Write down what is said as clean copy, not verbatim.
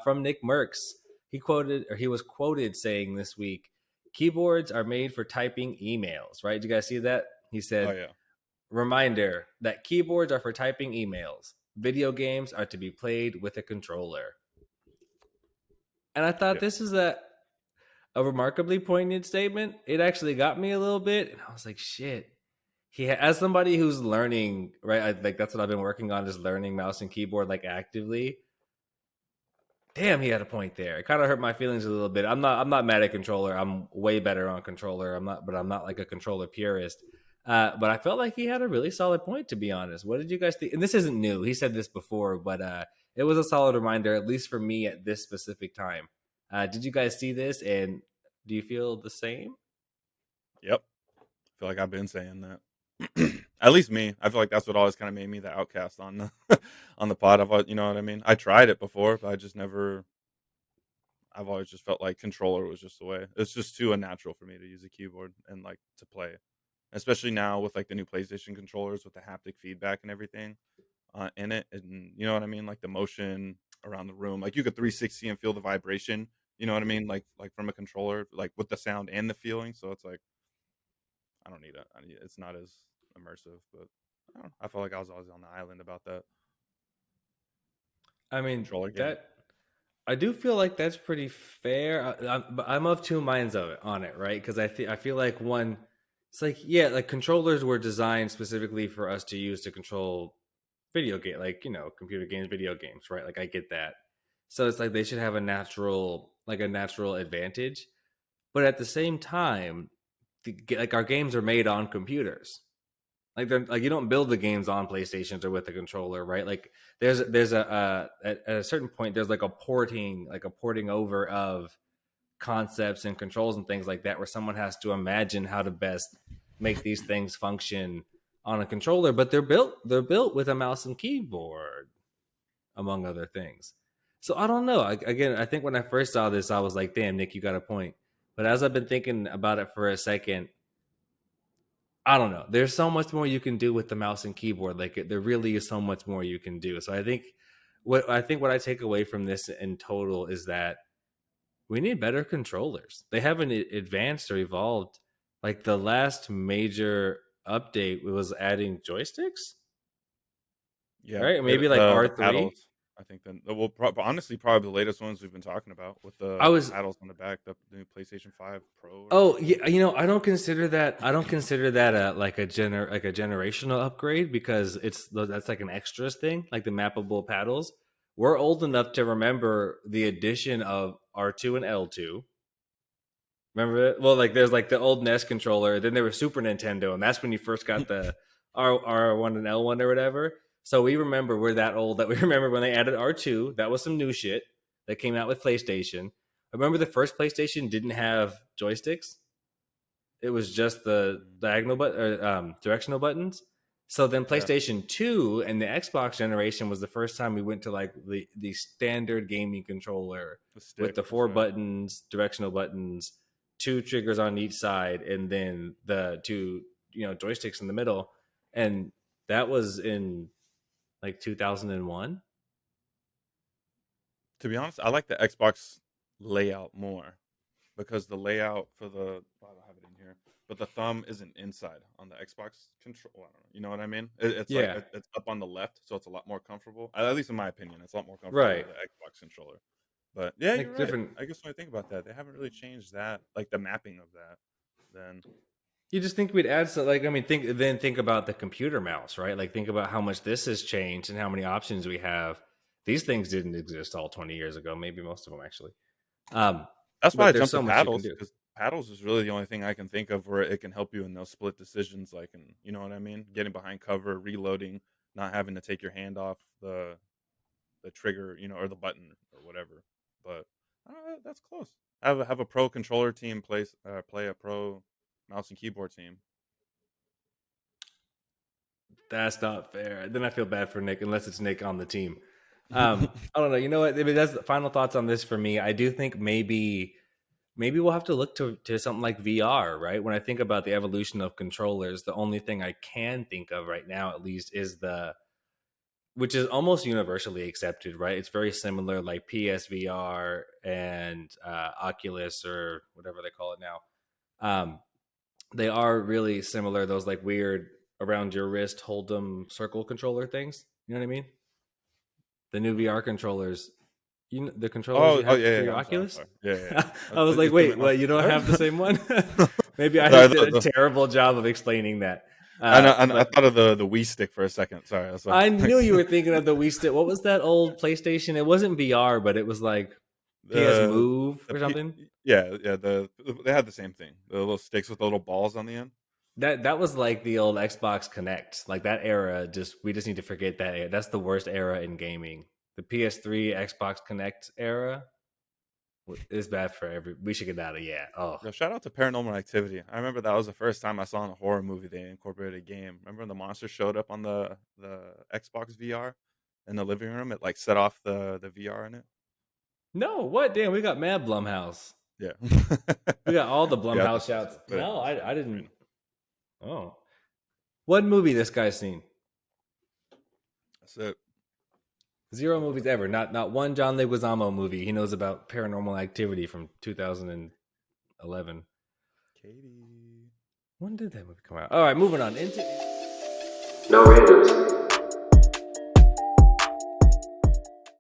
from Nickmercs. He was quoted saying this week, "Keyboards are made for typing emails." Right? Did you guys see that? He Oh said, yeah, "Reminder that keyboards are for typing emails. Video games are to be played with a controller." And I thought yeah, this is a remarkably poignant statement. It actually got me a little bit, and I was like, "Shit." As somebody who's learning, right? Like that's what I've been working on, just learning mouse and keyboard like actively. Damn, he had a point there. It kind of hurt my feelings a little bit. I'm not mad at controller. I'm way better on controller. I'm not like a controller purist. But I felt like he had a really solid point, to be honest. What did you guys think? And this isn't new. He said this before, but it was a solid reminder, at least for me at this specific time. Did you guys see this? And do you feel the same? yep. I feel like I've been saying that. At least me. I feel like that's what always kind of made me the outcast on the on the pod. You know what I mean? I tried it before, but I just never. I've always just felt like controller was just the way. It's just too unnatural for me to use a keyboard and like to play, especially now with like the new PlayStation controllers with the haptic feedback and everything in it, and you know what I mean, like the motion around the room. Like you could 360 and feel the vibration. You know what I mean, like from a controller, like with the sound and the feeling. So it's like I don't need it. It's not as immersive, but I don't know. I felt like I was always on the island about that I mean, controller game. that I do feel like that's pretty fair. But I'm of two minds of it on it, right? Because I feel like one, it's like yeah, like controllers were designed specifically for us to use to control video game, like computer games, video games, right? Like I get that. So it's like they should have a natural advantage. But at the same time, like our games are made on computers. Like they're like you don't build the games on PlayStations or with a controller, right? Like there's at a certain point there's like a porting over of concepts and controls and things like that where someone has to imagine how to best make these things function on a controller, but they're built with a mouse and keyboard among other things. So I don't know. Again, I think when I first saw this, I was like, "Damn, Nick, you got a point." But as I've been thinking about it for a second, I don't know. There's so much more you can do with the mouse and keyboard. There really is so much more you can do. So I think what I take away from this in total is that we need better controllers. They haven't advanced or evolved. Like the last major update was adding joysticks, Yeah, right? Maybe like the R3. paddles. I think then well, honestly, probably the latest ones we've been talking about with I the was paddles on the back, the new PlayStation 5 Pro or Oh whatever. yeah, I don't consider that. I don't consider that like a generational upgrade because that's like an extras thing, like the mappable paddles. We're old enough to remember the addition of R2 and L2. Remember it? Well, like there's like the old NES controller, then there was Super Nintendo, and that's when you first got the R1 and L1 or whatever. So we remember we're that old that we remember when they added R2. That was some new shit that came out with PlayStation. I remember the first PlayStation didn't have joysticks. It was just the Mm, diagonal directional buttons. So then yeah, PlayStation 2 and the Xbox generation was the first time we went to like the standard gaming controller the with stick. the That's four right. buttons, directional buttons, two triggers on each side, and then the two joysticks in the middle. And that was in like 2001. To be honest, I like the Xbox layout more because the layout for the well, I don't have it in here, but the thumb isn't inside on the Xbox control. I don't know. You know what I mean? It's like Yeah, it's up on the left, so it's a lot more comfortable. At least in my opinion, it's a lot more comfortable right. with the Xbox controller. But yeah, you're Like right. different. I guess when I think about that, they haven't really changed that, like the mapping of that. Then You just think we'd add like I mean think about the computer mouse, right? Like think about how much this has changed and how many options we have. These things didn't exist all 20 years ago, maybe most of them actually. Um that's why but I there's jumped to so much you can paddles do. because paddles is really the only thing I can think of where it can help you in those split decisions, like and you know what I mean, getting behind cover, reloading, not having to take your hand off the trigger, you know, or the button or whatever. But that's close. Have a pro controller team play a pro mouse and keyboard team. That's not fair. Then I feel bad for Nick unless it's Nick on the team. I don't know. You know what? I mean, that's the final thoughts on this for me. I do think maybe we'll have to look to something like VR, right? When I think about the evolution of controllers, the only thing I can think of right now, at least, is which is almost universally accepted, right? It's very similar, like PSVR and Oculus or whatever they call it now. They are really similar. Those like weird around your wrist hold'em circle controller things. You know what I mean? The new VR controllers. The controllers Oh, you oh have yeah, for yeah. your I'm sorry. I'm Oculus. sorry. Yeah, yeah. I was like, You threw me wait, off. what? You don't What? have the same one? Maybe I Sorry, just did a the, terrible job of explaining that. I But thought of the Wii stick for a second. Sorry, that's why. I knew you were thinking of the Wii Stick. What was that old PlayStation? It wasn't VR, but it was like PS the Move the or P, something. yeah, yeah. They had the same thing. The little sticks with the little balls on the end. That was like the old Xbox Connect. Like that era, just we just need to forget that. That's the worst era in gaming. The PS3 Xbox Connect era is bad for every. We should get out of Oh, Yo, shout out to Paranormal Activity. I remember that was the first time I saw in a horror movie they incorporated a game. Remember when the monster showed up on the Xbox VR in the living room? It like set off the VR in it. no! What? Damn, we got mad Blumhouse. Yeah. We got all the Yeah, I thought Blumhouse that was shouts. sick. But No, anyways, I didn't. random. Oh, what movie this guy's seen? That's it. Zero movies ever. Not one John Leguizamo movie. He knows about Paranormal Activity from 2011. Katie. When did that movie come out? All right, moving on. No randoms.